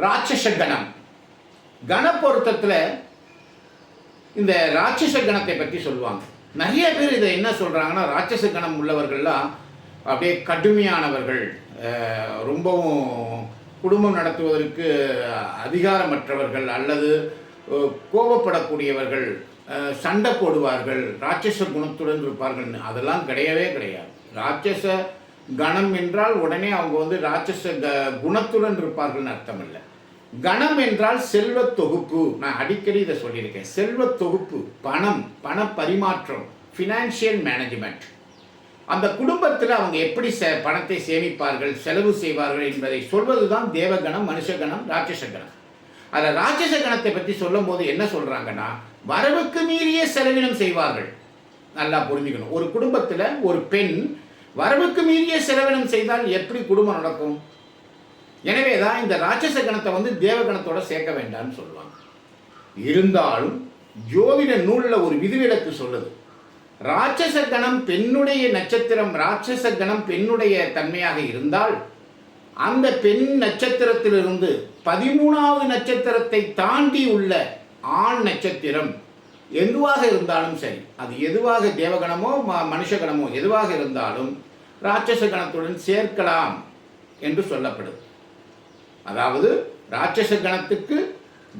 ராட்சச கணம். கண பொருத்தத்தில் இந்த ராட்சச கணத்தை பற்றி சொல்லுவாங்க. நிறைய பேர் இதை என்ன சொல்கிறாங்கன்னா, ராட்சச கணம் உள்ளவர்கள்லாம் அப்படியே கடுமையானவர்கள், ரொம்பவும் குடும்பம் நடத்துவதற்கு அதிகாரமற்றவர்கள், அல்லது கோபப்படக்கூடியவர்கள், சண்டை போடுவார்கள், ராட்சச குணத்துடன் இருப்பார்கள். அதெல்லாம் கிடையவே கிடையாது. ராட்சச கணம் என்றால் உடனே அவங்க ராட்சச குணத்துடன் இருப்பார்கள்னு அர்த்தம் இல்லை. கணம் என்றால் செல்வ தொகுப்பு. நான் அடிக்கடி இதை சொல்லியிருக்கேன். செல்வ தொகுப்பு, பணம், பண பரிமாற்றம், ஃபினான்ஷியல் மேனேஜ்மெண்ட். அந்த குடும்பத்தில் அவங்க எப்படி பணத்தை சேமிப்பார்கள், செலவு செய்வார்கள் என்பதை சொல்வது தான் தேவகணம், மனுஷகணம், ராட்சச கணம். அதில் ராட்சச கணத்தை பற்றி சொல்லும் போது என்ன சொல்கிறாங்கன்னா, வரவுக்கு மீறிய செலவினம் செய்வார்கள். நல்லா புரிஞ்சுக்கணும். ஒரு குடும்பத்தில் ஒரு பெண் வரவுக்கு மீறிய செலவினம் செய்தால் எப்படி குடும்பம் நடக்கும்? எனவே தான் இந்த ராட்சச கணத்தை தேவகணத்தோட சேர்க்க வேண்டாம்னு சொல்லுவாங்க. இருந்தாலும் ஜோதிட நூலில் ஒரு விதிவிலக்கு சொல்லுது. ராட்சச கணம் பெண்ணுடைய நட்சத்திரம், ராட்சச கணம் பெண்ணுடைய தன்மையாக இருந்தால் அந்த பெண் நட்சத்திரத்திலிருந்து 13வது நட்சத்திரத்தை தாண்டி உள்ள ஆண் நட்சத்திரம் எதுவாக இருந்தாலும் சரி, அது எதுவாக தேவகணமோ மனுஷகணமோ எதுவாக இருந்தாலும் ராட்சச கணத்துடன் சேர்க்கலாம் என்று சொல்லப்படுது. அதாவது ராட்சச கணத்துக்கு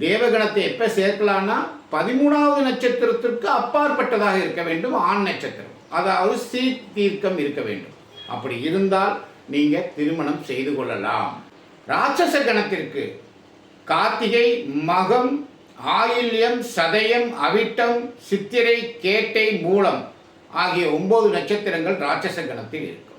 தேவகணத்தை எப்போ சேர்க்கலான்னா 13வது நட்சத்திரத்திற்கு அப்பாற்பட்டதாக இருக்க வேண்டும் ஆண் நட்சத்திரம், அதாவது ஸ்ரீ தீர்க்கம் இருக்க வேண்டும். அப்படி இருந்தால் நீங்கள் திருமணம் செய்து கொள்ளலாம். ராட்சச கணத்திற்கு கார்த்திகை, மகம், ஆயில்யம், சதயம், அவிட்டம், சித்திரை, கேட்டை, மூலம் ஆகிய 9 நட்சத்திரங்கள் ராட்சச கணத்தில் இருக்கும்.